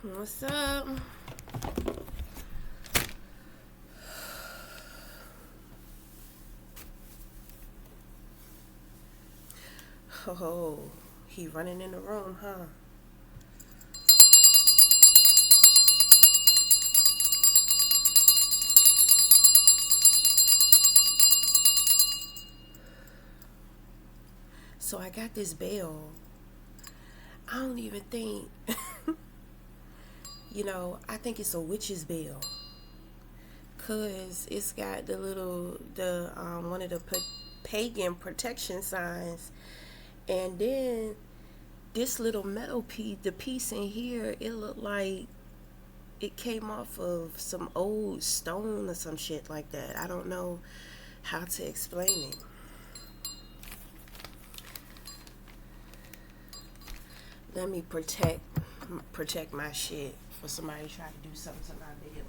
What's up? Oh, he running in the room, huh? So I got this bell. I don't even think, I think it's a witch's bell. Cause it's got one of the pagan protection signs. And then this little metal piece, the piece in here, it looked like it came off of some old stone or some shit like that. I don't know how to explain it. Let me protect my shit for somebody try to do something to my bill.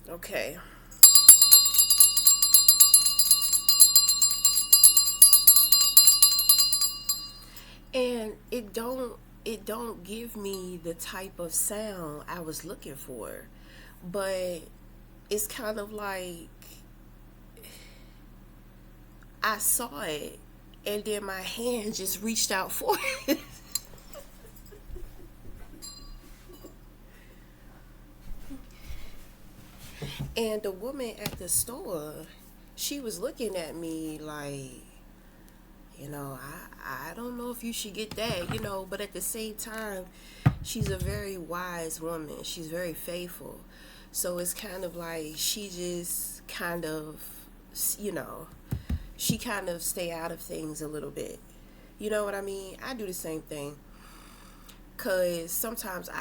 Okay. And it don't give me the type of sound I was looking for. But it's kind of like I saw it and then my hand just reached out for it. And the woman at the store, she was looking at me like, I don't know if you should get that, but at the same time, she's a very wise woman. She's very faithful. So it's kind of like she just kind of, you know, she kind of stay out of things a little bit. You know what I mean? I do the same thing. Cause sometimes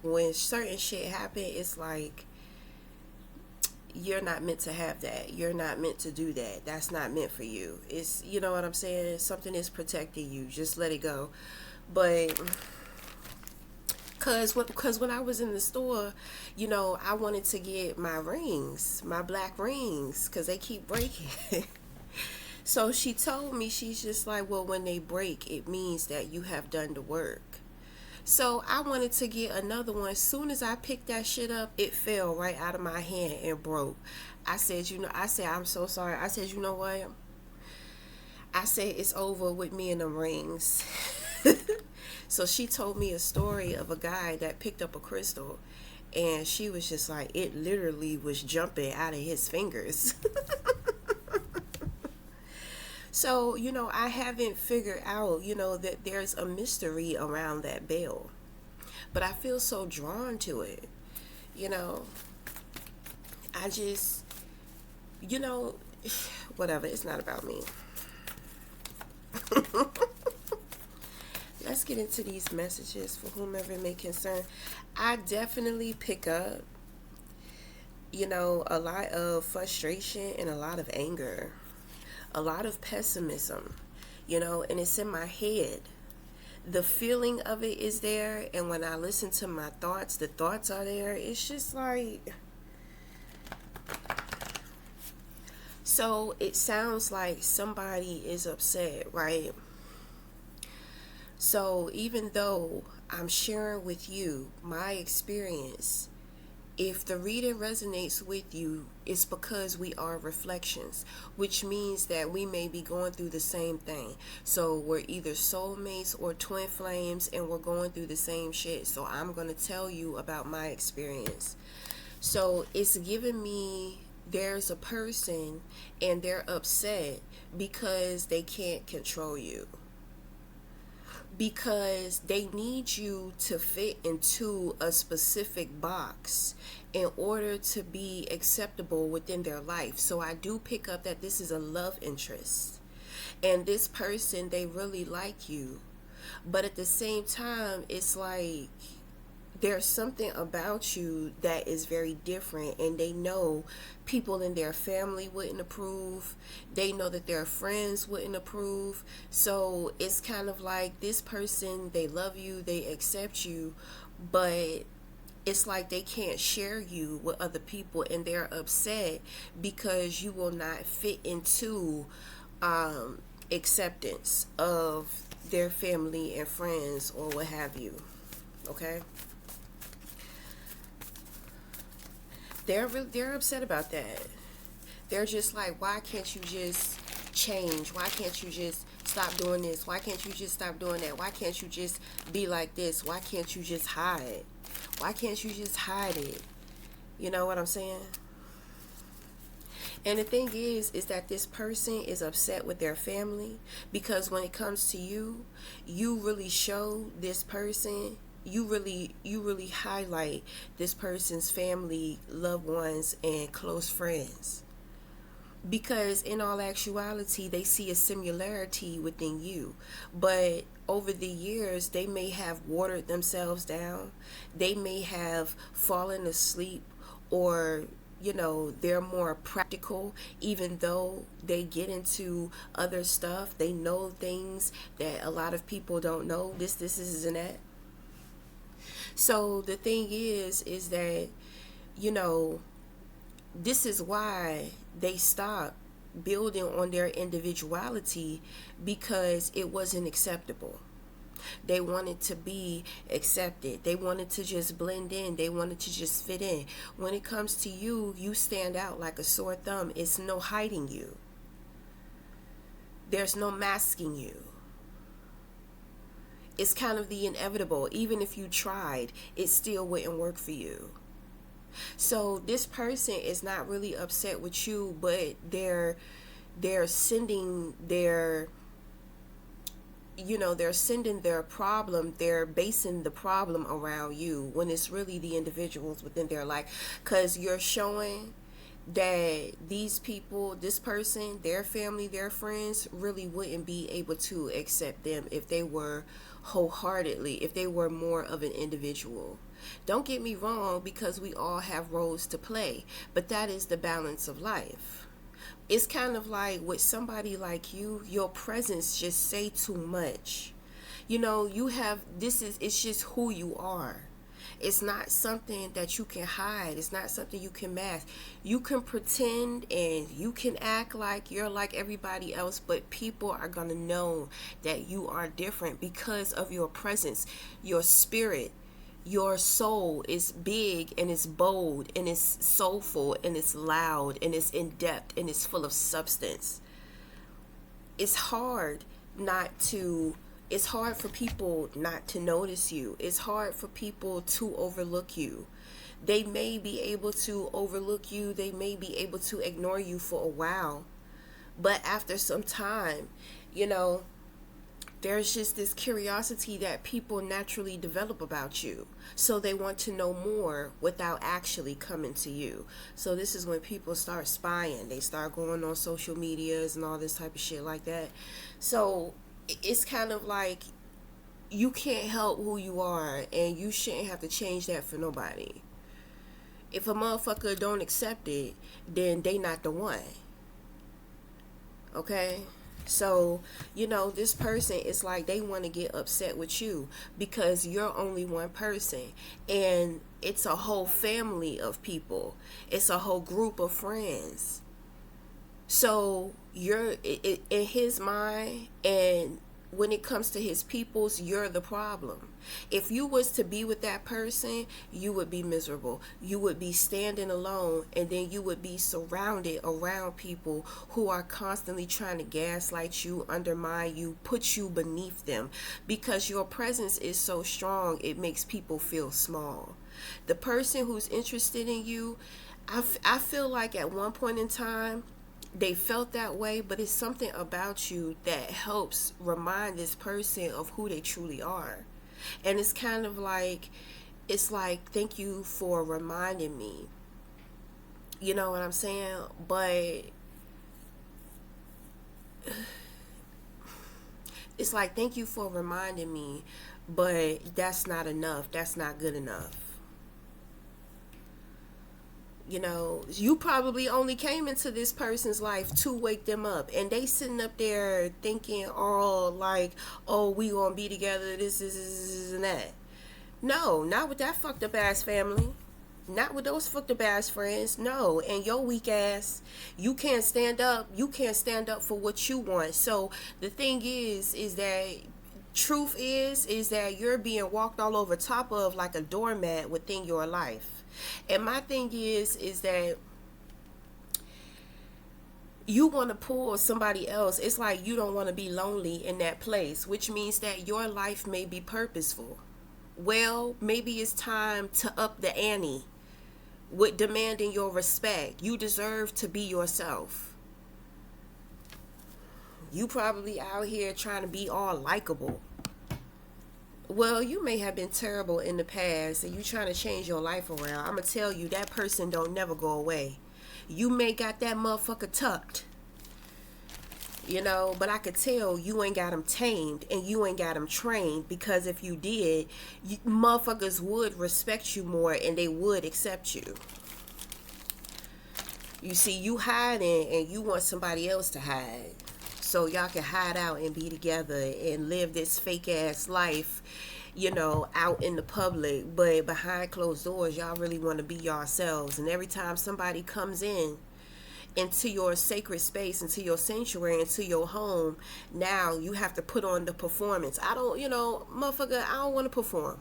when certain shit happen, it's like you're not meant to have that. You're not meant to do that. That's not meant for you. It's, you know what I'm saying? Something is protecting you. Just let it go. But cause when I was in the store, I wanted to get my rings, my black rings, cause they keep breaking. So she told me, she's just like, well, when they break, it means that you have done the work. So I wanted to get another one. As soon as I picked that shit up, it fell right out of my hand and broke. I said, I'm so sorry. I said, you know what? I said, it's over with me and the rings. So she told me a story of a guy that picked up a crystal and she was just like, it literally was jumping out of his fingers. So, I haven't figured out, that there's a mystery around that bell. But I feel so drawn to it. You know, I just, you know, whatever, it's not about me. Let's get into these messages for whomever it may concern. I definitely pick up, a lot of frustration and a lot of anger, a lot of pessimism, and it's in my head. The feeling of it is there, and when I listen to my thoughts, the thoughts are there. It's just like, so it sounds like somebody is upset, right? So even though I'm sharing with you my experience, if the reading resonates with you, it's because we are reflections, which means that we may be going through the same thing. So we're either soulmates or twin flames, and we're going through the same shit. So I'm going to tell you about my experience. So it's giving me, there's a person and they're upset because they can't control you. because they need you to fit into a specific box in order to be acceptable within their life. So I do pick up that this is a love interest, and this person, they really like you, but at the same time, it's like there's something about you that is very different, and they know people in their family wouldn't approve. They know that their friends wouldn't approve. So it's kind of like this person, they love you, they accept you, but it's like they can't share you with other people, and they're upset because you will not fit into acceptance of their family and friends or what have you. Okay, they're upset about that. They're just like, why can't you just change? Why can't you just stop doing this? Why can't you just stop doing that? Why can't you just be like this? Why can't you just hide? Why can't you just hide it? You know what I'm saying? And the thing is that this person is upset with their family, because when it comes to you, you really show this person, you really highlight this person's family, loved ones, and close friends. Because in all actuality, they see a similarity within you, but over the years they may have watered themselves down, they may have fallen asleep, or they're more practical. Even though they get into other stuff, they know things that a lot of people don't know, this isn't that. So the thing is that, you know this is why they stopped building on their individuality, because it wasn't acceptable. They wanted to be accepted. They wanted to just blend in. They wanted to just fit in. When it comes to you, you stand out like a sore thumb. It's no hiding you. There's no masking you. It's kind of the inevitable. Even if you tried, it still wouldn't work for you. So this person is not really upset with you, but they're sending their they're sending their problem, they're basing the problem around you, when it's really the individuals within their life. Because you're showing that these people, this person, their family, their friends, really wouldn't be able to accept them if they were wholeheartedly, if they were more of an individual. Don't get me wrong, because we all have roles to play, but that is the balance of life. It's kind of like with somebody like you, your presence just say too much. You have, it's just who you are. It's not something that you can hide. It's not something you can mask. You can pretend and you can act like you're like everybody else, but people are going to know that you are different because of your presence, your spirit. Your soul is big, and it's bold, and it's soulful, and it's loud, and it's in depth, and it's full of substance. It's hard it's hard for people not to notice you. It's hard for people to overlook you. They may be able to overlook you. They may be able to ignore you for a while. But after some time, there's just this curiosity that people naturally develop about you. So they want to know more without actually coming to you. So this is when people start spying. They start going on social medias and all this type of shit like that. So it's kind of like, you can't help who you are, and you shouldn't have to change that for nobody. If a motherfucker don't accept it, then they not the one. Okay? So, this person is like, they want to get upset with you because you're only one person, and it's a whole family of people. It's a whole group of friends. So you're in his mind, and when it comes to his peoples, you're the problem. If you was to be with that person, you would be miserable. You would be standing alone, and then you would be surrounded around people who are constantly trying to gaslight you, undermine you, put you beneath them, because your presence is so strong, it makes people feel small. The person who's interested in you, I feel like at one point in time, they felt that way, but it's something about you that helps remind this person of who they truly are. And it's kind of like, it's like, thank you for reminding me. You know what I'm saying? But it's like, thank you for reminding me, but that's not enough. That's not good enough. You know, you probably only came into this person's life to wake them up, and they sitting up there thinking, oh, like, oh, we gonna be together, this and that. No, not with that fucked up ass family. Not with those fucked up ass friends. No, and your weak ass, you can't stand up. You can't stand up for what you want. So the thing is that truth is that you're being walked all over top of like a doormat within your life. And my thing is that you want to pull somebody else. It's like you don't want to be lonely in that place, which means that your life may be purposeful. Well, maybe it's time to up the ante with demanding your respect. You deserve to be yourself. You probably out here trying to be all likable. Well, you may have been terrible in the past and you trying to change your life around. I'm going to tell you, that person don't never go away. You may got that motherfucker tucked, you know, but I could tell you ain't got him tamed and you ain't got him trained, because if you did, motherfuckers would respect you more and they would accept you. You see, you hiding and you want somebody else to hide, so y'all can hide out and be together and live this fake ass life, you know, out in the public, but behind closed doors y'all really want to be yourselves. And every time somebody comes in into your sacred space, into your sanctuary, into your home, now you have to put on the performance. I don't, you know, motherfucker, I don't want to perform.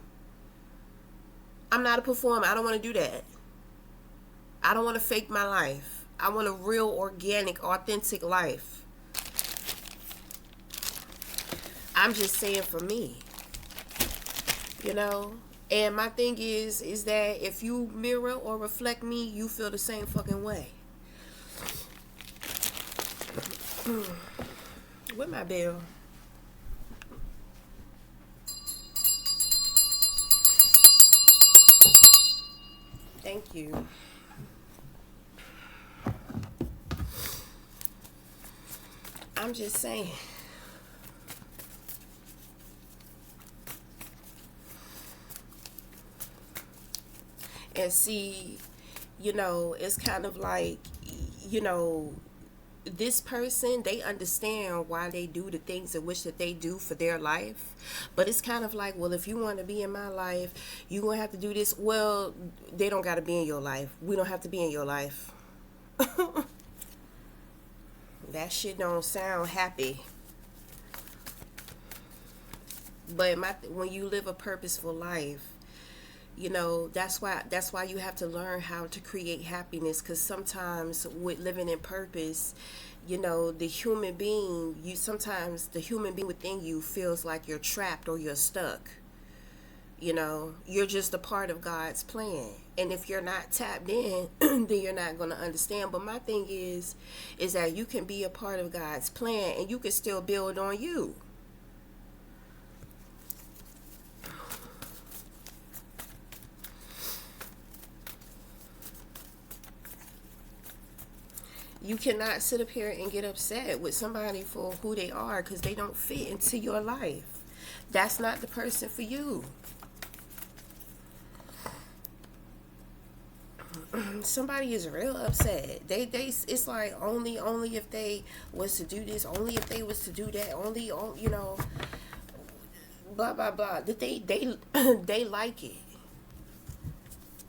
I'm not a performer. I don't want to do that. I don't want to fake my life. I want a real, organic, authentic life. I'm just saying, for me, you know. And my thing is that if you mirror or reflect me, you feel the same fucking way. With my bill. Thank you. I'm just saying. And see, you know, it's kind of like, you know, this person, they understand why they do the things in which that they do for their life. But it's kind of like, well, if you want to be in my life, you're going to have to do this. Well, they don't got to be in your life. We don't have to be in your life. That shit don't sound happy. But when you live a purposeful life, you know, that's why you have to learn how to create happiness. Because sometimes with living in purpose, you know, the human being within you feels like you're trapped or you're stuck. You know, you're just a part of God's plan. And if you're not tapped in, then you're not going to understand. But my thing is that you can be a part of God's plan and you can still build on you. You cannot sit up here and get upset with somebody for who they are because they don't fit into your life. That's not the person for you. Somebody is real upset. They it's like only if they was to do this, only if they was to do that, only you know, blah blah blah. That they like it.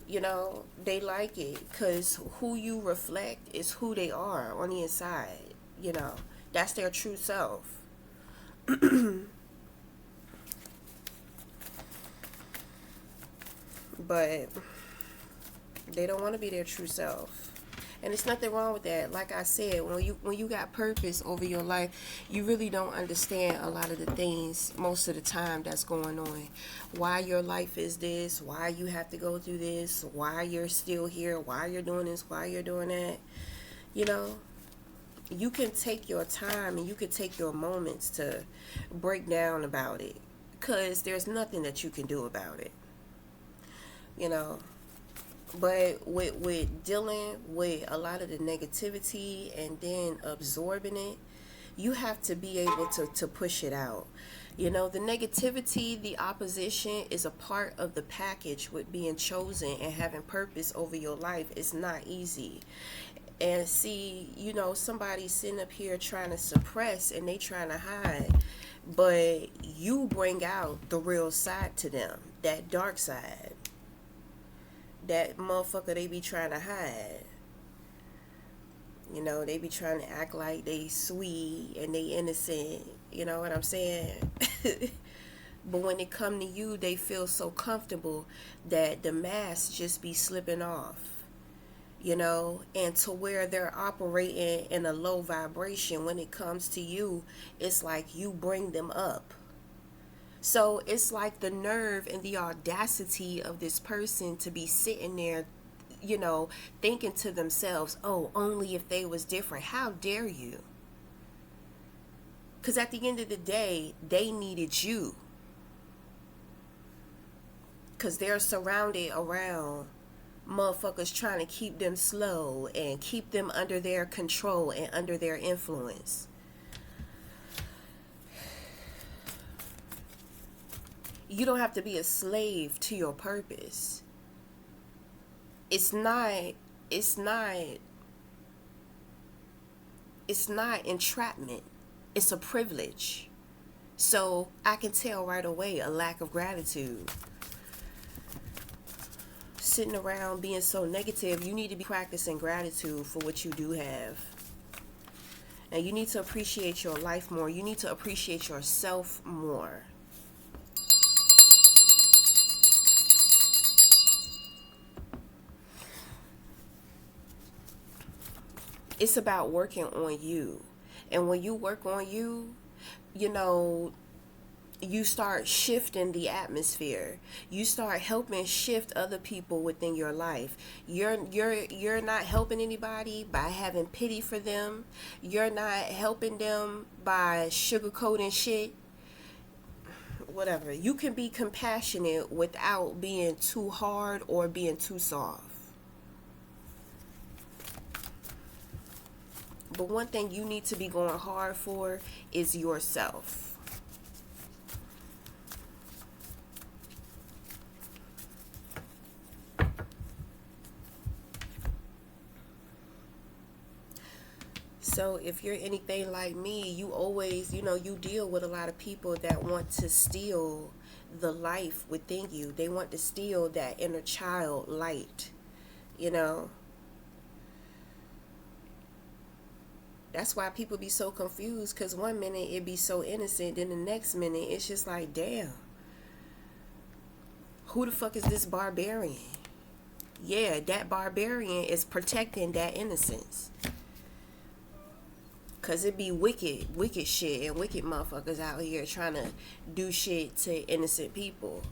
You know, they like it because who you reflect is who they are on the inside. You know, that's their true self. But they don't want to be their true self. And there's nothing wrong with that. Like I said, when you got purpose over your life, you really don't understand a lot of the things most of the time that's going on. Why your life is this, why you have to go through this, why you're still here, why you're doing this, why you're doing that. You know? you can take your time and you can take your moments to break down about it, because there's nothing that you can do about it, you know. But with dealing with a lot of the negativity and then absorbing it, you have to be able to push it out. You know, the negativity, the opposition is a part of the package with being chosen and having purpose over your life. It's not easy. And see, you know, somebody sitting up here trying to suppress and they trying to hide, but you bring out the real side to them, that dark side, that motherfucker they be trying to hide. You know, they be trying to act like they sweet and they innocent. You know what I'm saying? But when it come to you, they feel so comfortable that the mask just be slipping off. You know, and to where they're operating in a low vibration, when it comes to you, it's like you bring them up. So it's like the nerve and the audacity of this person to be sitting there, you know, thinking to themselves, oh, only if they was different. How dare you? Because at the end of the day, they needed you. Because they're surrounded around motherfuckers trying to keep them slow and keep them under their control and under their influence. You don't have to be a slave to your purpose. It's not entrapment. It's a privilege. So I can tell right away a lack of gratitude. Sitting around being so negative, you need to be practicing gratitude for what you do have. And you need to appreciate your life more. You need to appreciate yourself more. It's about working on you. And when you work on you, you know, you start shifting the atmosphere. You start helping shift other people within your life. You're not helping anybody by having pity for them. You're not helping them by sugarcoating shit. Whatever. You can be compassionate without being too hard or being too soft. But one thing you need to be going hard for is yourself. So if you're anything like me, you always, you know, you deal with a lot of people that want to steal the life within you. They want to steal that inner child light, you know. That's why people be so confused, because one minute it be so innocent, then the next minute it's just like, damn, who the fuck is this barbarian? Yeah, that barbarian is protecting that innocence. Because it be wicked shit and wicked motherfuckers out here trying to do shit to innocent people.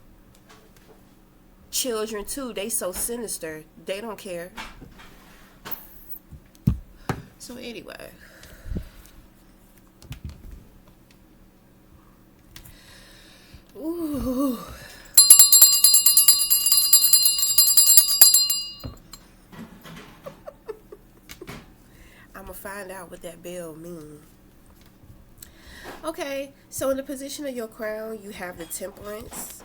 Children too, they so sinister, they don't care. So anyway, ooh, I'm gonna find out what that bell means. Okay, so in the position of your crown, you have the Temperance.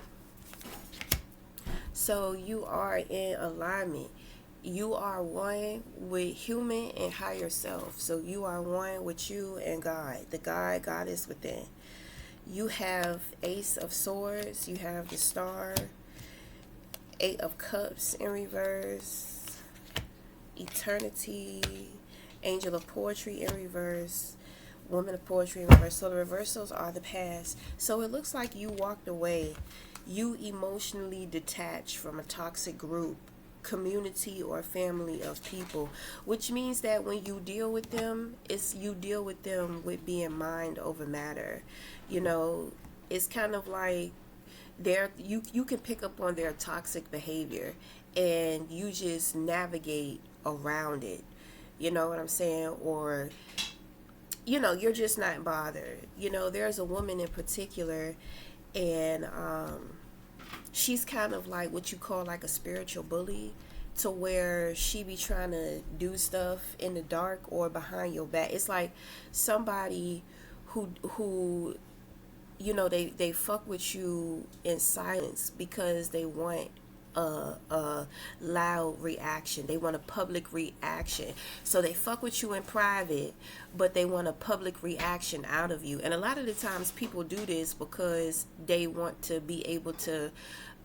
So you are in alignment. You are one with human and higher self. So you are one with you and God, the Goddess within. You have Ace of Swords. You have the Star. Eight of Cups in reverse. Eternity. Angel of Poetry in reverse. Woman of Poetry in reverse. So the reversals are the past. So it looks like you walked away. You emotionally detached from a toxic group, community, or family of people, which means that when you deal with them, you deal with them with being mind over matter. You know, it's kind of like you can pick up on their toxic behavior and you just navigate around it. You know what I'm saying? Or you're just not bothered. There's a woman in particular, and she's kind of like what you call like a spiritual bully, to where she be trying to do stuff in the dark or behind your back. It's like somebody who they fuck with you in silence because they want a loud reaction. They want a public reaction. So they fuck with you in private, but they want a public reaction out of you. And a lot of the times people do this because they want to be able to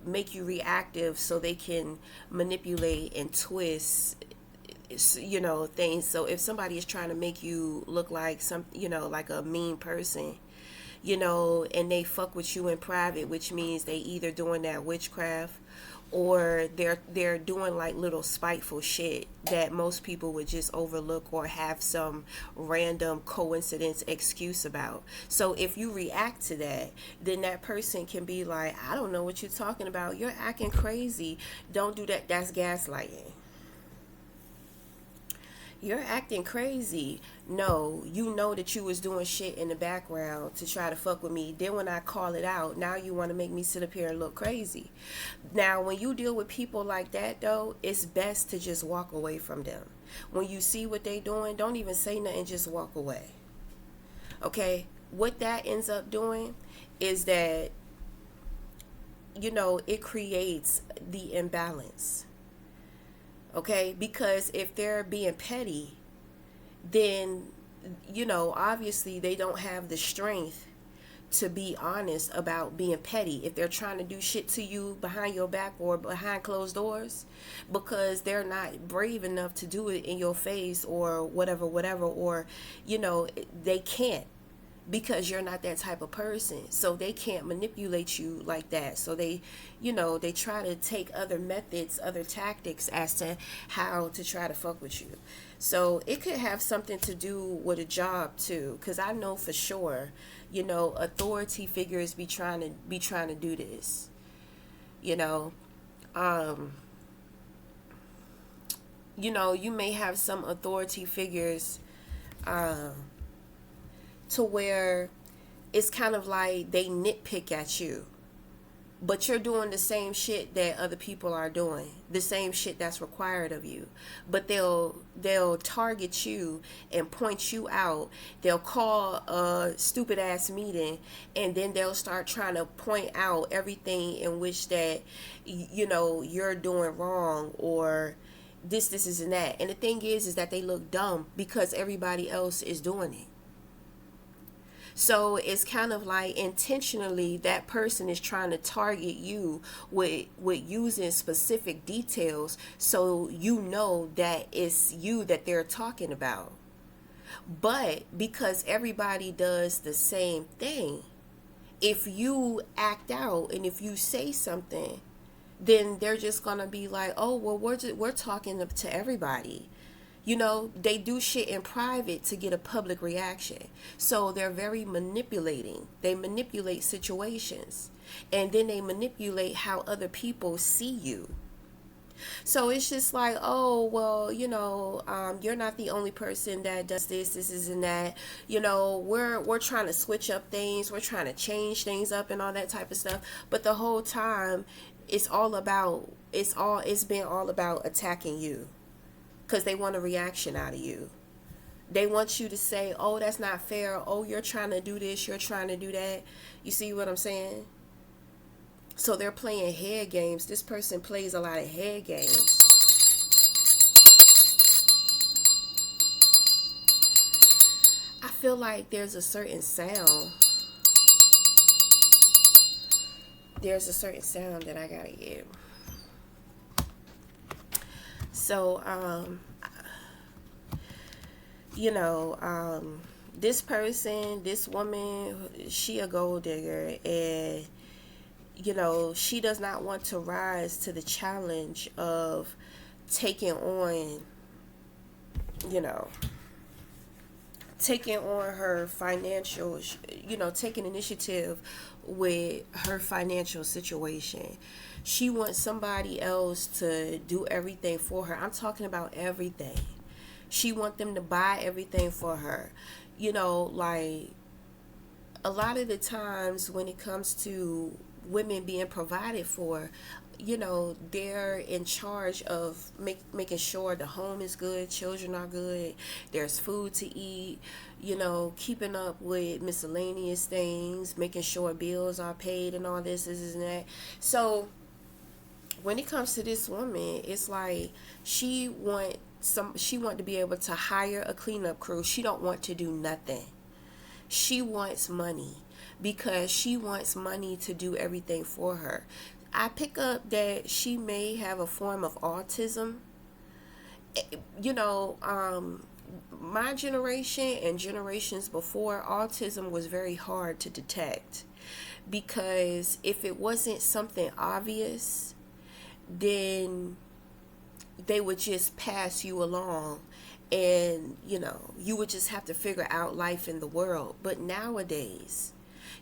make you reactive so they can manipulate and twist things. So if somebody is trying to make you look like like a mean person, and they fuck with you in private, which means they either doing that witchcraft, or they're doing like little spiteful shit that most people would just overlook or have some random coincidence excuse about. So if you react to that, then that person can be like, I don't know what you're talking about, you're acting crazy, don't do that. That's gaslighting. You're acting crazy. No, you know that you was doing shit in the background to try to fuck with me. Then when I call it out, now you want to make me sit up here and look crazy. Now, when you deal with people like that, though, it's best to just walk away from them. When you see what they doing, don't even say nothing, just walk away. Okay? What that ends up doing is that, it creates the imbalance. Okay, because if they're being petty, then obviously they don't have the strength to be honest about being petty if they're trying to do shit to you behind your back or behind closed doors, because they're not brave enough to do it in your face or whatever, or they can't, because you're not that type of person. So they can't manipulate you like that. So they try to take other methods, other tactics as to how to try to fuck with you. So it could have something to do with a job too, because I know for sure, authority figures be trying to do this. You may have some authority figures to where it's kind of like they nitpick at you, but you're doing the same shit that other people are doing, the same shit that's required of you. But they'll target you and point you out. They'll call a stupid ass meeting, and then they'll start trying to point out everything in which that you're doing wrong, or this and that. And the thing is that they look dumb because everybody else is doing it. So it's kind of like intentionally that person is trying to target you with using specific details, so that it's you that they're talking about. But because everybody does the same thing, if you act out and if you say something, then they're just gonna be like, oh well, we're talking to everybody. They do shit in private to get a public reaction. So they're very manipulating. They manipulate situations. And then they manipulate how other people see you. So it's just like, oh, well, you're not the only person that does this and that. We're trying to switch up things. We're trying to change things up and all that type of stuff. But the whole time, it's been all about attacking you. Because they want a reaction out of you. They want you to say, oh, that's not fair. Oh, you're trying to do this. You're trying to do that. You see what I'm saying? So they're playing head games. This person plays a lot of head games. I feel like there's a certain sound. There's a certain sound that I gotta get. So, this person, this woman, she a gold digger, and, she does not want to rise to the challenge of taking on her financial, taking initiative with her financial situation. She wants somebody else to do everything for her. I'm talking about everything. She want them to buy everything for her. You know, like a lot of the times when it comes to women being provided for, you know, they're in charge of making sure the home is good, children are good, there's food to eat, you know, keeping up with miscellaneous things, making sure bills are paid and all this and that. So when it comes to this woman, it's like she want to be able to hire a cleanup crew. She don't want to do nothing. She wants money because she wants money to do everything for her. I pick up that she may have a form of autism. You know, my generation and generations before, autism was very hard to detect because if it wasn't something obvious, then they would just pass you along, and you know, you would just have to figure out life in the world. But nowadays,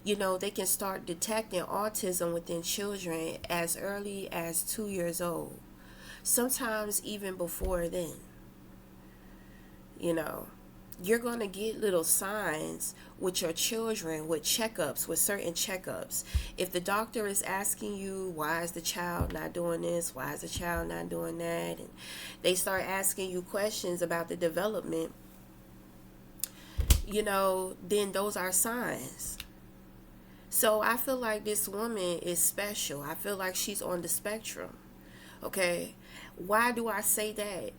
you know, they can start detecting autism within children as early as 2 years old, sometimes even before then. You know, you're going to get little signs with your children with checkups, with certain checkups. If the doctor is asking you, why is the child not doing this? Why is the child not doing that? And they start asking you questions about the development, you know, then those are signs. So I feel like this woman is special. I feel like she's on the spectrum. Okay? Why do I say that?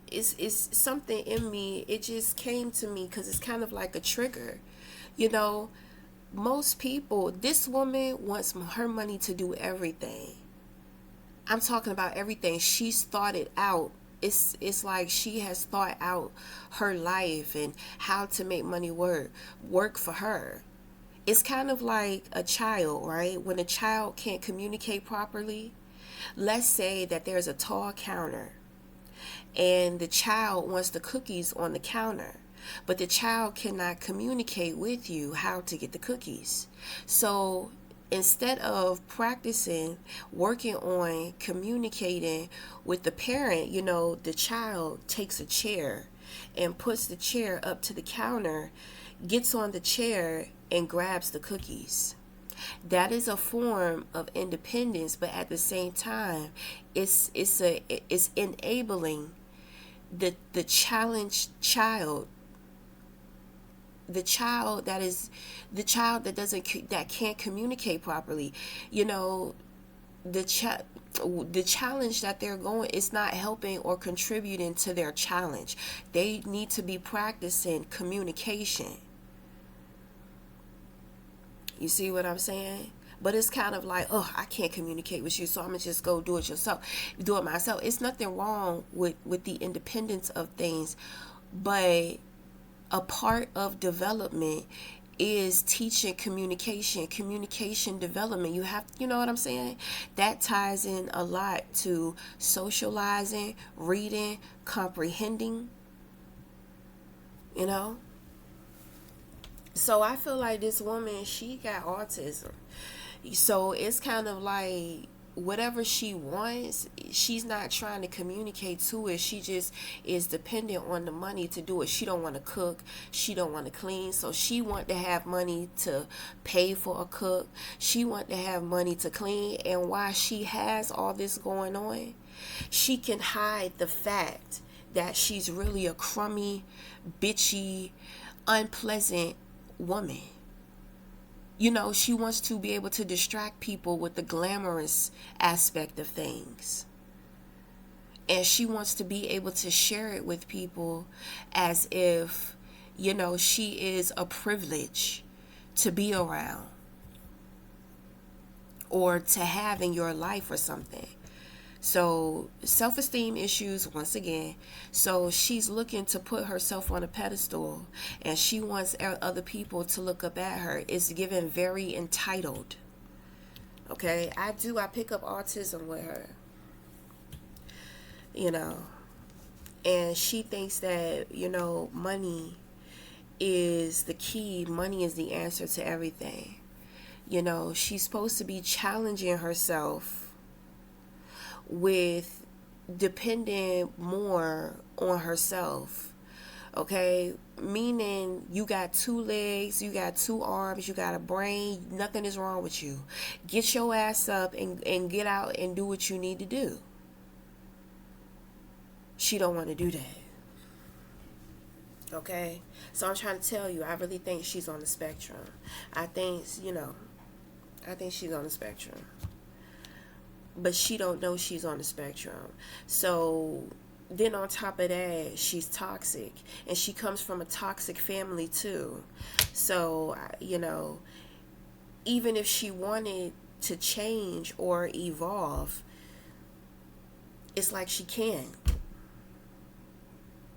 It's something in me. It just came to me because it's kind of like a trigger. You know, most people, this woman wants her money to do everything. I'm talking about everything. She's thought it out. It's like she has thought out her life and how to make money work for her. It's kind of like a child, right? When a child can't communicate properly, let's say that there's a tall counter and the child wants the cookies on the counter, but the child cannot communicate with you how to get the cookies. So instead of practicing working on communicating with the parent, you know, the child takes a chair and puts the chair up to the counter, gets on the chair and grabs the cookies. That is a form of independence, but at the same time, it's enabling the challenged child, the child that is the child that doesn't that can't communicate properly. You know, the challenge that they're going is not helping or contributing to their challenge. They need to be practicing communication. You see what I'm saying? But it's kind of like, oh, I can't communicate with you, so I'm gonna just go do it myself. It's nothing wrong with the independence of things, but a part of development is teaching communication development. You know what I'm saying? That ties in a lot to socializing, reading, comprehending, you know? So I feel like this woman, she got autism. So it's kind of like whatever she wants, she's not trying to communicate to it. She just is dependent on the money to do it. She don't want to cook, she don't want to clean, so she want to have money to pay for a cook. She want to have money to clean, and while she has all this going on, she can hide the fact that she's really a crummy, bitchy, unpleasant woman. You know, she wants to be able to distract people with the glamorous aspect of things. And she wants to be able to share it with people as if, you know, she is a privilege to be around or to have in your life or something. So self-esteem issues once again. So she's looking to put herself on a pedestal, and she wants other people to look up at her. It's given very entitled. Okay, I pick up autism with her, you know, and she thinks that, you know, money is the key. Money is the answer to everything. You know, she's supposed to be challenging herself with depending more on herself Okay, meaning you got two legs, you got two arms, you got a brain, nothing is wrong with you. Get your ass up and get out and do what you need to do. She don't want to do that. Okay, so I'm trying to tell you, I really think she's on the spectrum. I think, I think she's on the spectrum, but she don't know she's on the spectrum. So then on top of that, she's toxic, and she comes from a toxic family too. So even if she wanted to change or evolve, it's like she can't.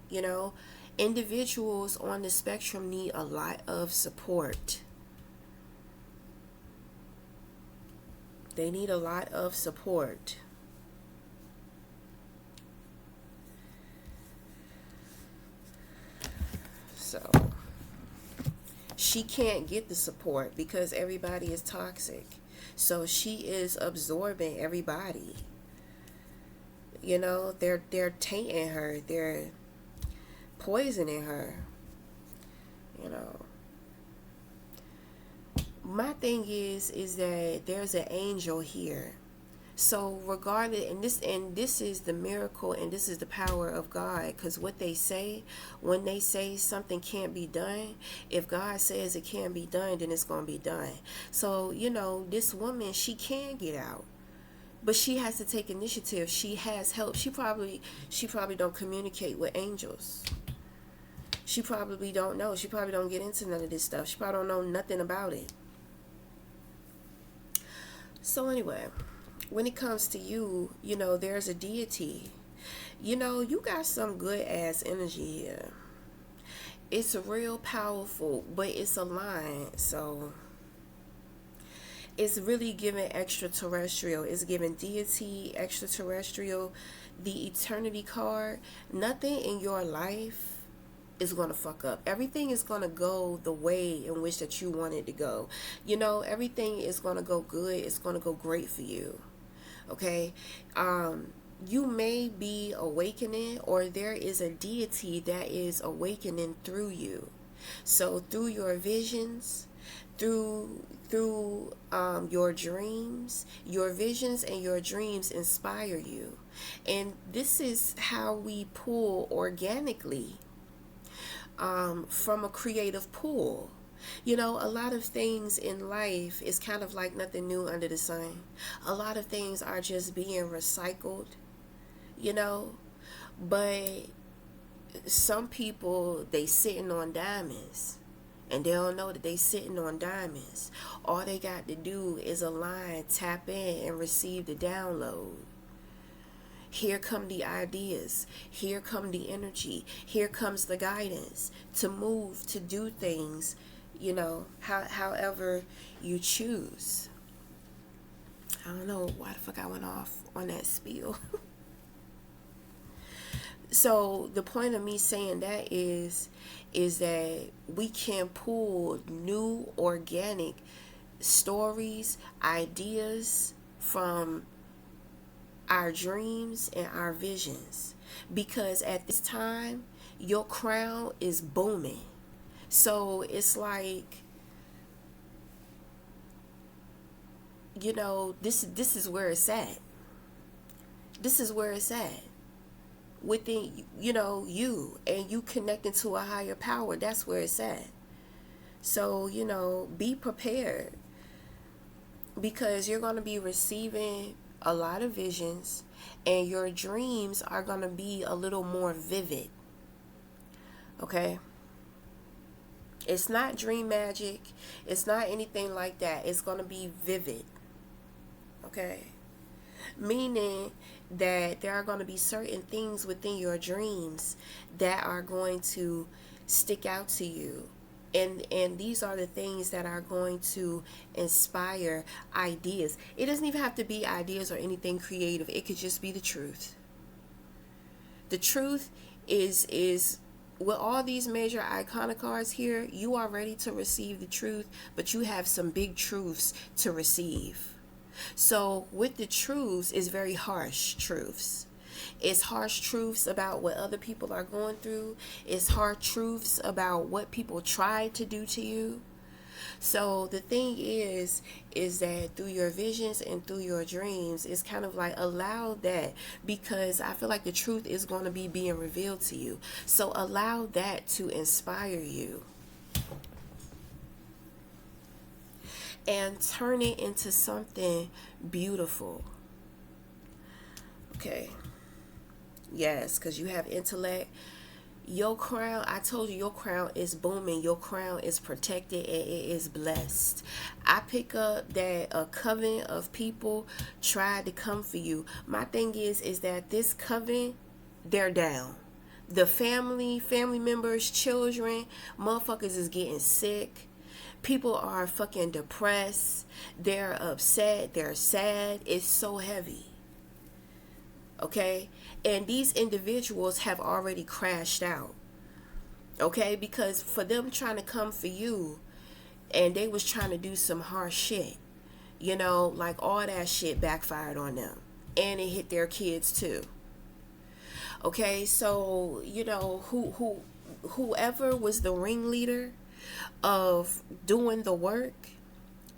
you know Individuals on the spectrum need a lot of support. They need a lot of support. So she can't get the support because everybody is toxic. So she is absorbing everybody. They're tainting her. They're poisoning her. You know. My thing is that there's an angel here. So regardless, and this is the miracle, and this is the power of God, because what they say, when they say something can't be done, if God says it can't be done, then it's going to be done. So this woman, she can get out, but she has to take initiative. She has help. She probably don't communicate with angels. She probably don't know. She probably don't get into none of this stuff. She probably don't know nothing about it. So anyway, when it comes to you, there's a deity. You got some good ass energy here. It's real powerful, but it's aligned. So it's really giving extraterrestrial. It's giving deity, extraterrestrial, the eternity card. Nothing in your life is going to fuck up. Everything is going to go the way in which that you want it to go. Everything is going to go good. It's going to go great for you. Okay? You may be awakening, or there is a deity that is awakening through you. So through your visions, through your dreams, your visions and your dreams inspire you. And this is how we pull organically from a creative pool. A lot of things in life is kind of like nothing new under the sun. A lot of things are just being recycled, but some people, they sitting on diamonds, and they don't know that they sitting on diamonds. All they got to do is align, tap in, and receive the download. Here come the ideas. Here come the energy. Here comes the guidance to move, to do things, however you choose. I don't know why the fuck I went off on that spiel. So the point of me saying that is that we can pull new organic stories, ideas from our dreams and our visions, because at this time your crown is booming. So it's like, this is where it's at. This is where it's at within you, and you connecting to a higher power. That's where it's at. So be prepared, because you're going to be receiving a lot of visions, and your dreams are going to be a little more vivid. Okay? It's not dream magic. It's not anything like that. It's going to be vivid. Okay? Meaning that there are going to be certain things within your dreams that are going to stick out to you. And these are the things that are going to inspire ideas. It doesn't even have to be ideas or anything creative. It could just be the truth. The truth is with all these major iconic cards here, you are ready to receive the truth, but you have some big truths to receive. So with the truths, is very harsh truths. It's harsh truths about what other people are going through. It's hard truths about what people try to do to you. So the thing is that through your visions and through your dreams, it's kind of like allow that, because I feel like the truth is going to be being revealed to you. So allow that to inspire you and turn it into something beautiful. Okay. Yes, because you have intellect. Your crown, I told you, your crown is booming. Your crown is protected and it is blessed. I pick up that a coven of people tried to come for you. My thing is that this coven, they're down. The family members, children, motherfuckers is getting sick. People are fucking depressed. They're upset. They're sad. It's so heavy. Okay, and these individuals have already crashed out. Okay, because for them trying to come for you, and they was trying to do some harsh shit, like all that shit backfired on them, and it hit their kids too. Okay, so whoever was the ringleader of doing the work,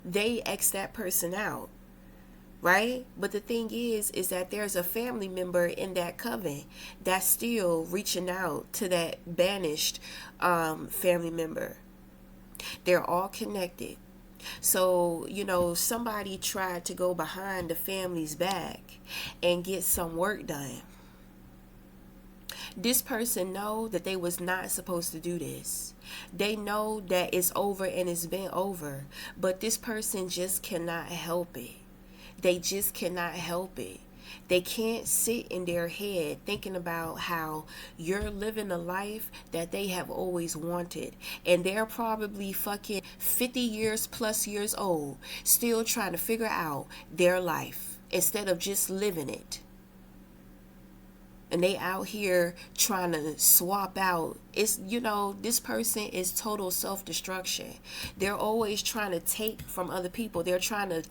they X that person out. Right? But the thing is that there's a family member in that coven that's still reaching out to that banished family member. They're all connected. So, somebody tried to go behind the family's back and get some work done. This person know that they was not supposed to do this. They know that it's over and it's been over. But this person just cannot help it. They just cannot help it. They can't sit in their head thinking about how you're living a life that they have always wanted. And they're probably fucking 50 years plus years old, still trying to figure out their life instead of just living it. And they out here trying to swap out. It's, this person is total self-destruction. They're always trying to take from other people. They're trying to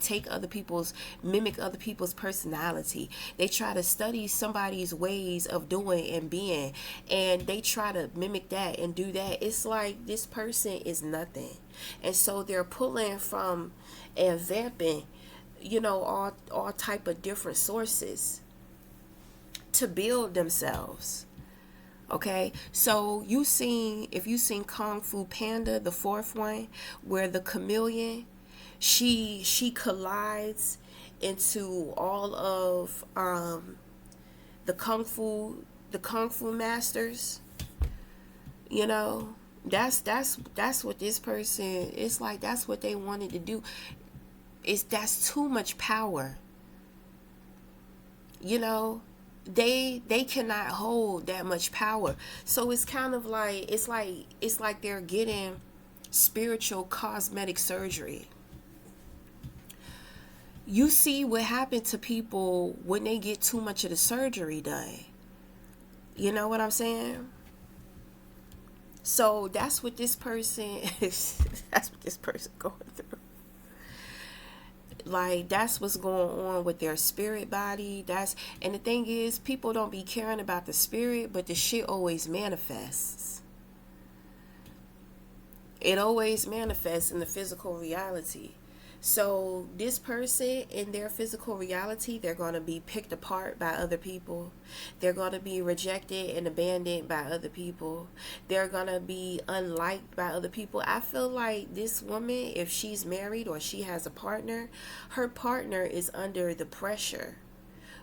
mimic other people's personality. They try to study somebody's ways of doing and being, and they try to mimic that and do that. It's like this person is nothing. And so they're pulling from and vamping, all type of different sources to build themselves. Okay, so if you seen Kung Fu Panda, the fourth one, where the chameleon, she collides into all of the kung fu masters. That's what this person, it's like that's what they wanted to do. That's too much power. They cannot hold that much power. So it's kind of like it's like they're getting spiritual cosmetic surgery. You see what happened to people when they get too much of the surgery done. You know what I'm saying? So that's what this person is. That's what this person going through. Like, that's what's going on with their spirit body. And the thing is, people don't be caring about the spirit, but the shit always manifests. It always manifests in the physical reality. So this person in their physical reality, they're going to be picked apart by other people. They're going to be rejected and abandoned by other people. They're going to be unliked by other people. I feel like this woman, if she's married or she has a partner, her partner is under the pressure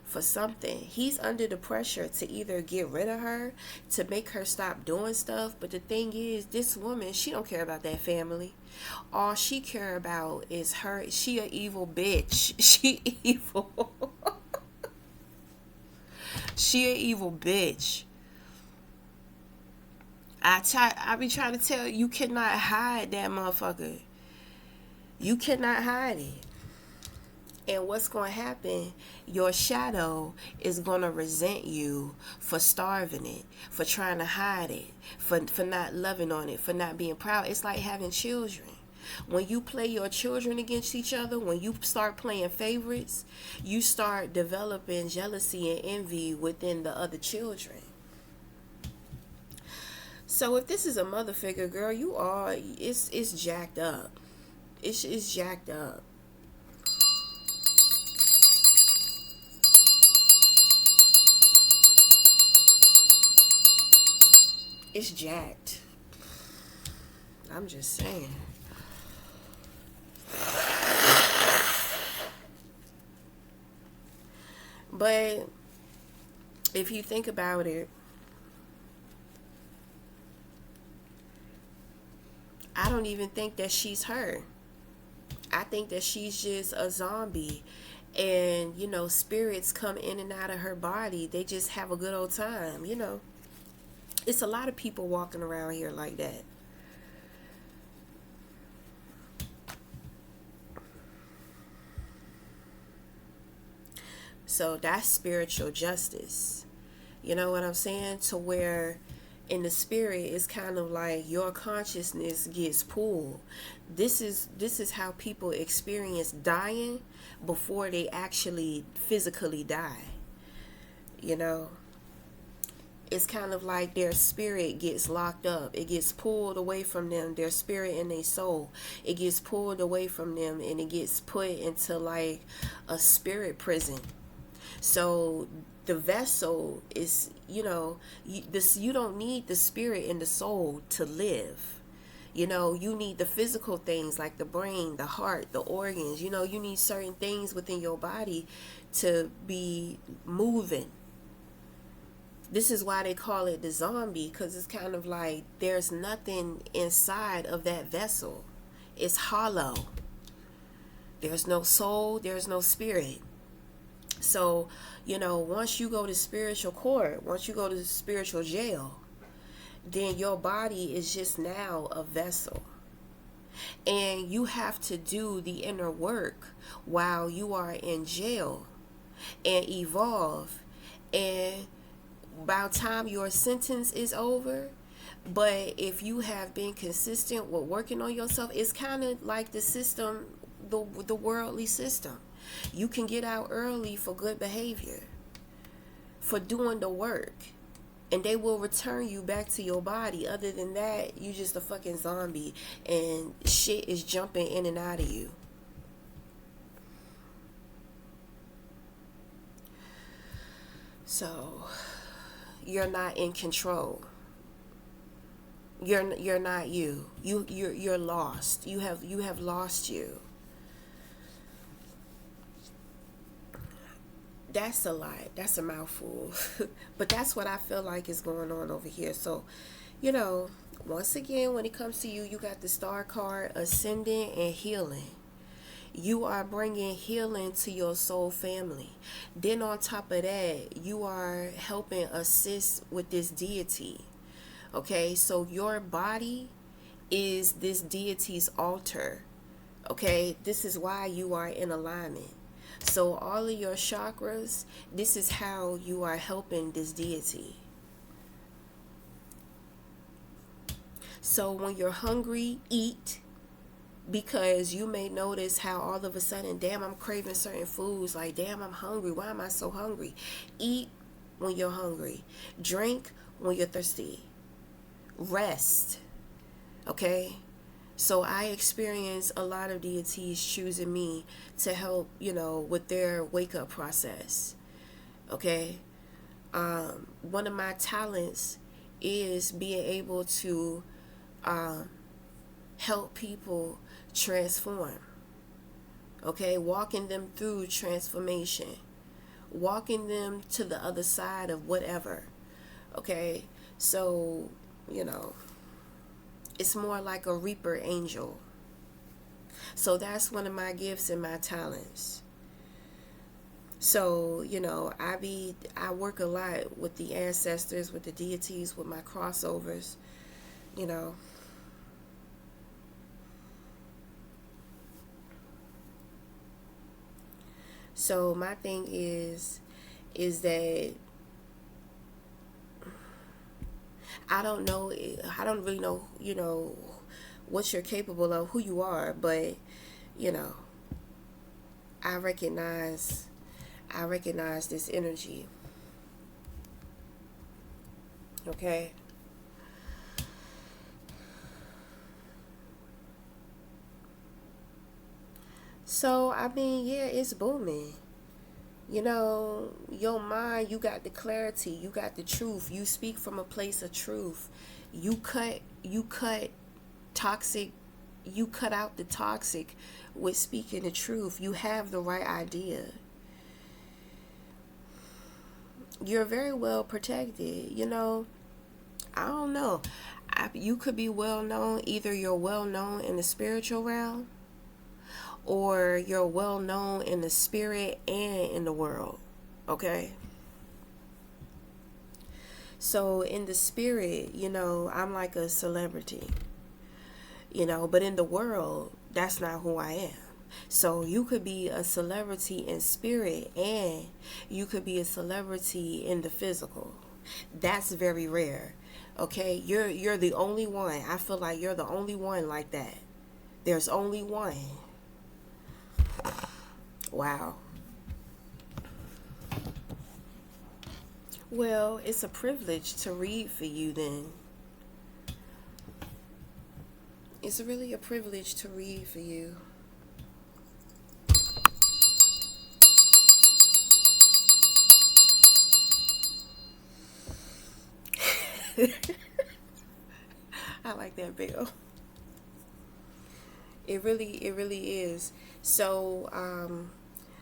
for something. He's under the pressure to either get rid of her, to make her stop doing stuff. But the thing is, this woman, she don't care about that family. All she care about is her. She a evil bitch. She evil. She a evil bitch. I be trying to tell you, you cannot hide that motherfucker. You cannot hide it. And what's going to happen, your shadow is going to resent you for starving it, for trying to hide it, for not loving on it, for not being proud. It's like having children. When you play your children against each other, when you start playing favorites, you start developing jealousy and envy within the other children. So if this is a mother figure, girl, you are, it's jacked up. It's jacked up. It's jacked. I'm just saying. But if you think about it, I don't even think that she's her. I think that she's just a zombie. And, spirits come in and out of her body. They just have a good old time. It's a lot of people walking around here like that. So that's spiritual justice. You know what I'm saying? To where in the spirit it's kind of like your consciousness gets pulled. This is how people experience dying before they actually physically die. You know, it's kind of like their spirit gets locked up. It gets pulled away from them, their spirit and their soul. It gets pulled away from them and it gets put into like a spirit prison. So the vessel is, you don't need the spirit and the soul to live. You need the physical things like the brain, the heart, the organs. You need certain things within your body to be moving. This is why they call it the zombie, because it's kind of like there's nothing inside of that vessel. It's hollow. There's no soul, there's no spirit. So, once you go to spiritual court, once you go to spiritual jail, then your body is just now a vessel. And you have to do the inner work while you are in jail and evolve. And by the time your sentence is over, but if you have been consistent with working on yourself, it's kind of like the system, the worldly system. You can get out early for good behavior, for doing the work, and they will return you back to your body. Other than that, you just a fucking zombie and shit is jumping in and out of you. So you're not in control. You're not you. You're lost. You have lost you. That's a lot. That's a mouthful. But that's what I feel like is going on over here. So, once again, when it comes to you, you got the star card, ascending and healing. You are bringing healing to your soul family. Then on top of that, you are helping assist with this deity. Okay, so your body is this deity's altar. Okay, this is why you are in alignment. So all of your chakras, this is how you are helping this deity. So when you're hungry, eat, because you may notice how all of a sudden, damn, I'm craving certain foods. Like, damn, I'm hungry. Why am I so hungry? Eat when you're hungry. Drink when you're thirsty. Rest. Okay? So I experience a lot of deities choosing me to help, with their wake-up process. Okay? One of my talents is being able to help people transform. Okay? Walking them through transformation. Walking them to the other side of whatever. Okay? So, it's more like a reaper angel. So that's one of my gifts and my talents. So, I work a lot with the ancestors, with the deities, with my crossovers, So my thing is that I don't really know, what you're capable of, who you are. But you know, I recognize this energy. Okay. So I mean, yeah, it's booming. You know, your mind, you got the clarity, you got the truth. You speak from a place of truth. You cut toxic, you cut out the toxic with speaking the truth. You have the right idea. You're very well protected. You know, I don't know. You could be well known. Either you're well known in the spiritual realm, or you're well known in the spirit and in the world. Okay? So in the spirit, you know, I'm like a celebrity, you know, but in the world, that's not who I am. So you could be a celebrity in spirit and you could be a celebrity in the physical. That's very rare. Okay? You're the only one. I feel like you're the only one like that. There's only one. Wow. Well, it's a privilege to read for you then. It's really a privilege to read for you. I like that bell. It really is. So,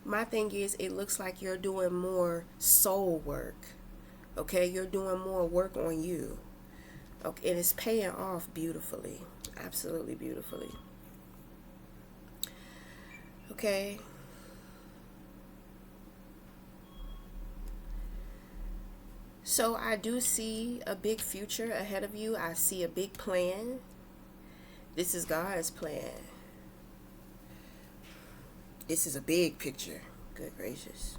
my thing is, it looks like you're doing more soul work. Okay, you're doing more work on you. Okay, and it's paying off beautifully, absolutely beautifully. Okay, so I do see a big future ahead of you. I see a big plan. This is God's plan. This is a big picture. Good gracious.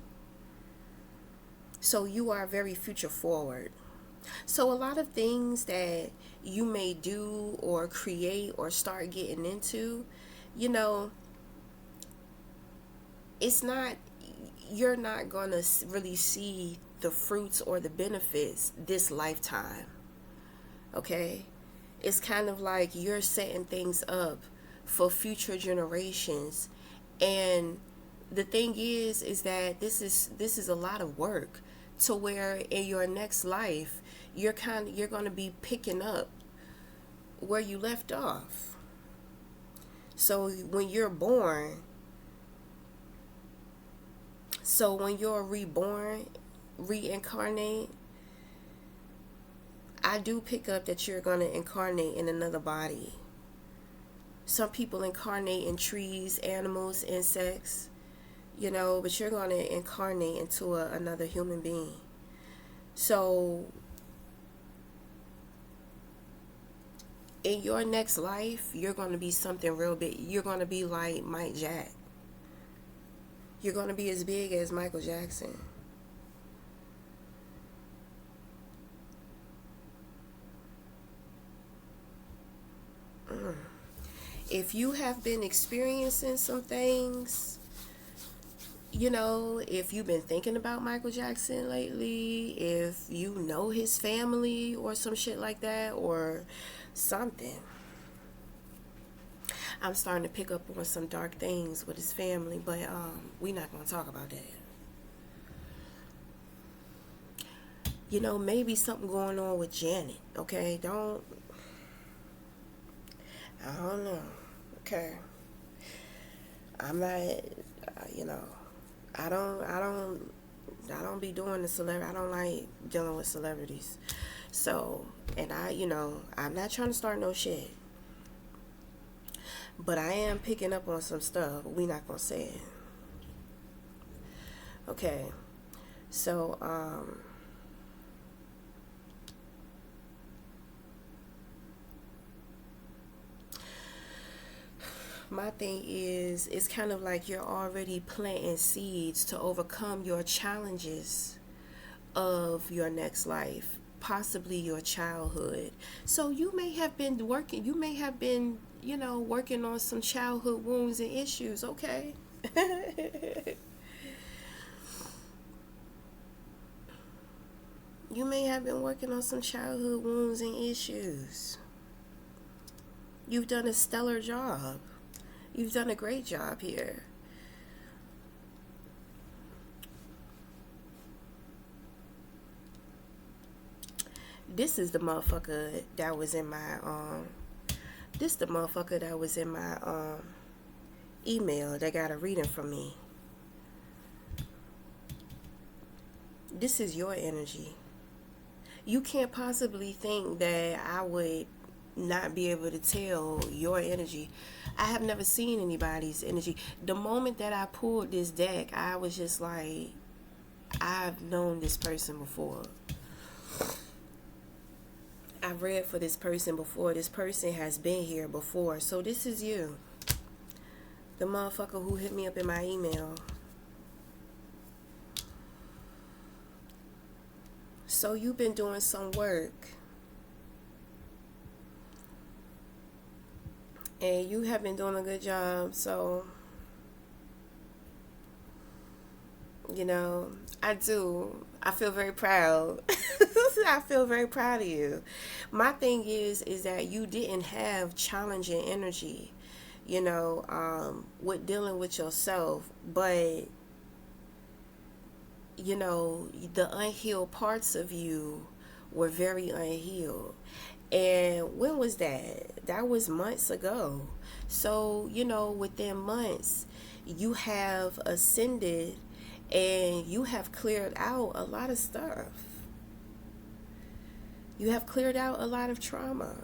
So you are very future forward. So a lot of things that you may do or create or start getting into, you know, it's not, you're not going to really see the fruits or the benefits this lifetime. Okay? It's kind of like you're setting things up for future generations. And the thing is that this is a lot of work, to where in your next life you're going to be picking up where you left off. So when you're born, so when you're reborn, reincarnate, I do pick up that you're going to incarnate in another body. Some people incarnate in trees, animals, insects, you know, but you're going to incarnate into another human being. So in your next life, you're going to be something real big. You're going to be like Mike Jack. You're going to be as big as Michael Jackson. If you have been experiencing some things, you know, if you've been thinking about Michael Jackson lately, if you know his family or some shit like that or something, I'm starting to pick up on some dark things with his family, but we're not going to talk about that. You know, maybe something going on with Janet, okay? I don't know, okay? I'm not, you know, I don't be doing the celebrity. I don't like dealing with celebrities. So, and I'm not trying to start no shit. But I am picking up on some stuff. We not gonna say it. Okay. So, my thing is, it's kind of like you're already planting seeds to overcome your challenges of your next life. possibly your childhood. So you may have been working, you may have been, working on some childhood wounds and issues, okay? You may have been working on some childhood wounds and issues. You've done a stellar job. You've done a great job here. This is the motherfucker that was in my this the motherfucker that was in my email that got a reading from me. This is your energy. You can't possibly think that I would not be able to tell your energy. I have never seen anybody's energy. The moment that I pulled this deck, I was just like, I've known this person before. I've read for this person before. This person has been here before. So this is you. The motherfucker who hit me up in my email. So you've been doing some work. And you have been doing a good job. So, I do. I feel very proud. I feel very proud of you. My thing is that you didn't have challenging energy, with dealing with yourself. But, the unhealed parts of you were very unhealed. And when was that? That was months ago. So, within months, you have ascended and you have cleared out a lot of stuff. You have cleared out a lot of trauma.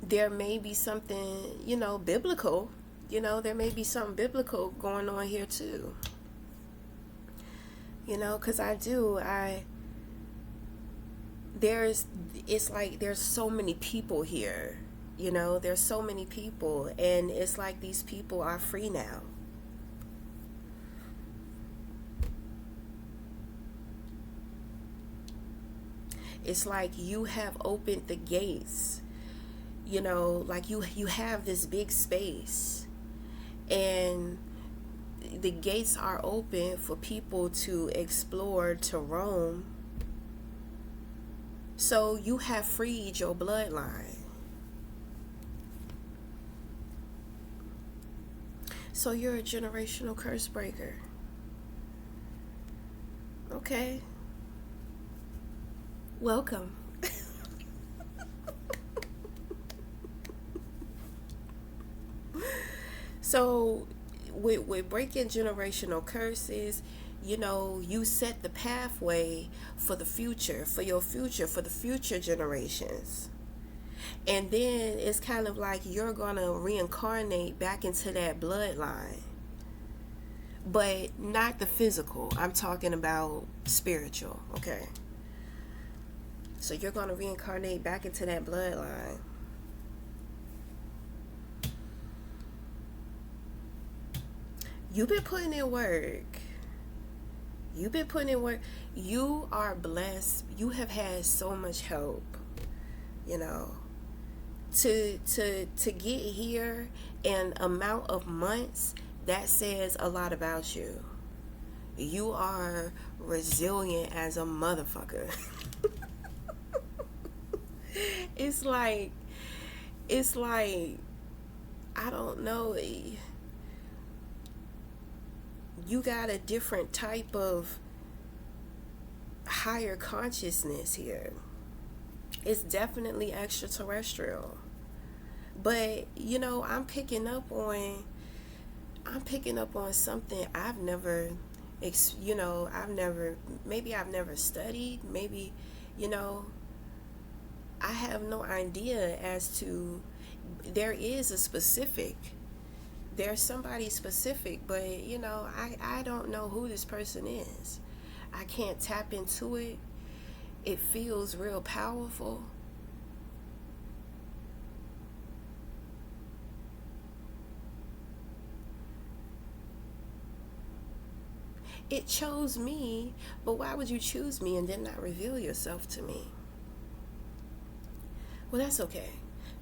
There may be something, biblical. There may be something biblical going on here too. Because it's like there's so many people here. There's so many people, and it's like these people are free now. It's like you have opened the gates. Like you have this big space, and the gates are open for people to explore, to roam. So you have freed your bloodline. So you're a generational curse breaker. Okay. Welcome. So with breaking generational curses, you set the pathway for the future, for the future generations. And then it's kind of like you're going to reincarnate back into that bloodline. But not the physical. I'm talking about spiritual, okay? So you're going to reincarnate back into that bloodline. You've been putting in work. You are blessed. You have had so much help, to get here in amount of months. That says a lot about you. You are resilient as a motherfucker. It's like I don't know. You got a different type of higher consciousness here. It's definitely extraterrestrial. But, I'm picking up on something I've never studied. Maybe, I have no idea as to, there's somebody specific, but I don't know who this person is. I can't tap into it. It feels real powerful. It chose me, but why would you choose me and then not reveal yourself to me? Well, that's okay.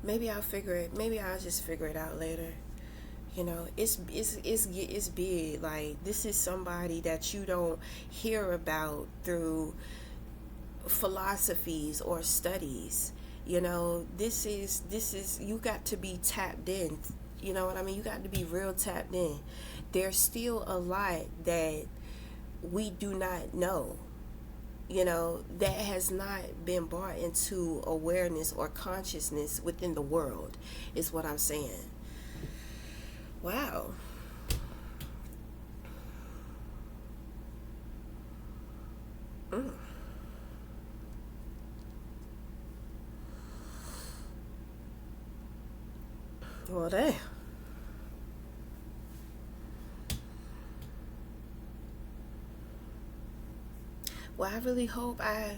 Maybe I'll figure it. Maybe I'll just figure it out later. You know, it's big. Like, this is somebody that you don't hear about through philosophies or studies. You know, this is you got to be tapped in. You know what I mean? You got to be real tapped in. There's still a lot that we do not know, you know, that has not been brought into awareness or consciousness within the world, is what I'm saying. Wow. Mm. Well, damn. Well, I really hope I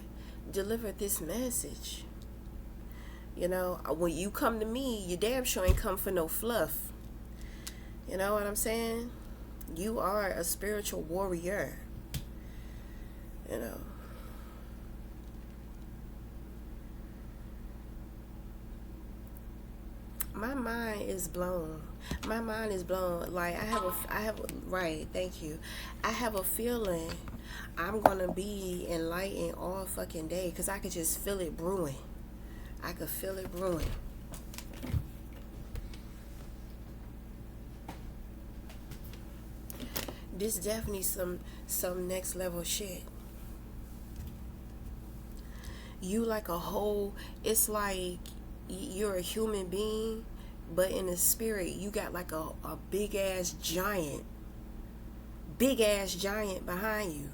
delivered this message. You know, when you come to me, you damn sure ain't come for no fluff. You know what I'm saying? You are a spiritual warrior. You know. My mind is blown. My mind is blown. Like, right, thank you. I have a feeling I'm gonna be enlightened all fucking day because I could just feel it brewing. I could feel it brewing. This definitely some next level shit. You like a whole, it's like you're a human being, but in the spirit you got like a big ass giant behind you.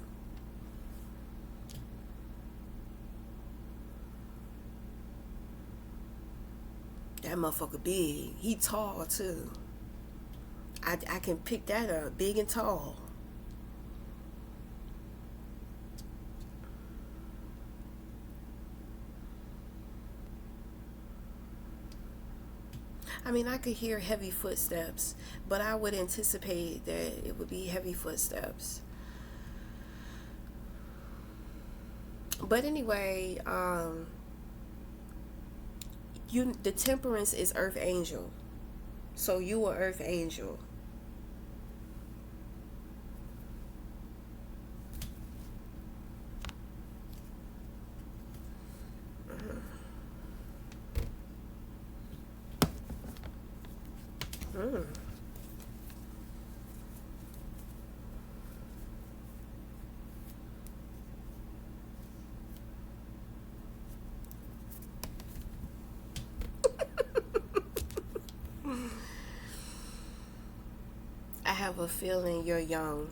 That motherfucker big. He tall too. I can pick that up, big and tall. I mean, I could hear heavy footsteps, but I would anticipate that it would be heavy footsteps. But anyway, the temperance is earth angel. So you are earth angel. Mm. I have a feeling you're young.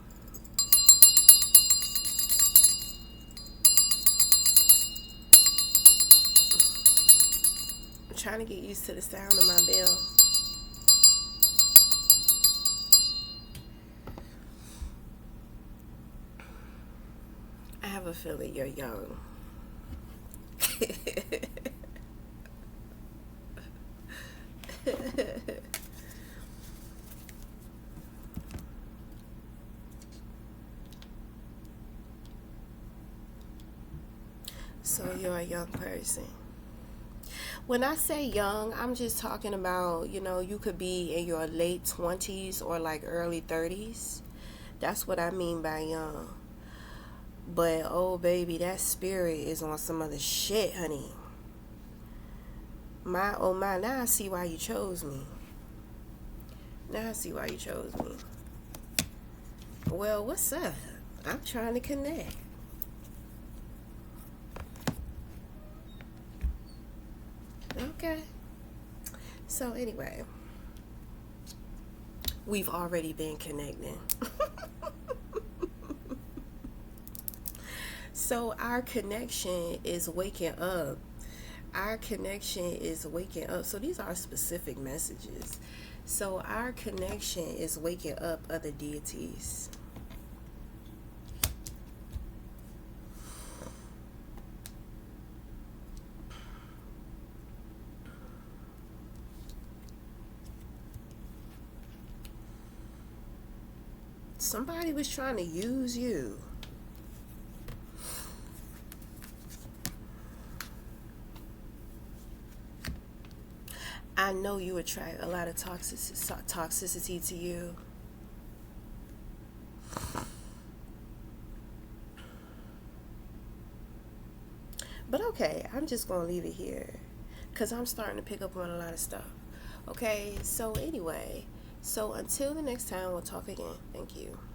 I'm trying to get used to the sound of my bell. I have a feeling you're young. So you're a young person. When I say young, I'm just talking about, you know, you could be in your late 20s or like early 30s. That's what I mean by young. But oh baby, that spirit is on some other shit, honey. My oh my, now I see why you chose me. Now I see why you chose me. Well, what's up? I'm trying to connect. Okay. So anyway, we've already been connecting. So our connection is waking up. Our connection is waking up. So these are specific messages. So our connection is waking up other deities. Somebody was trying to use you. I know you attract a lot of toxicity to you. But okay, I'm just going to leave it here because I'm starting to pick up on a lot of stuff. Okay, so anyway, so until the next time, we'll talk again. Thank you.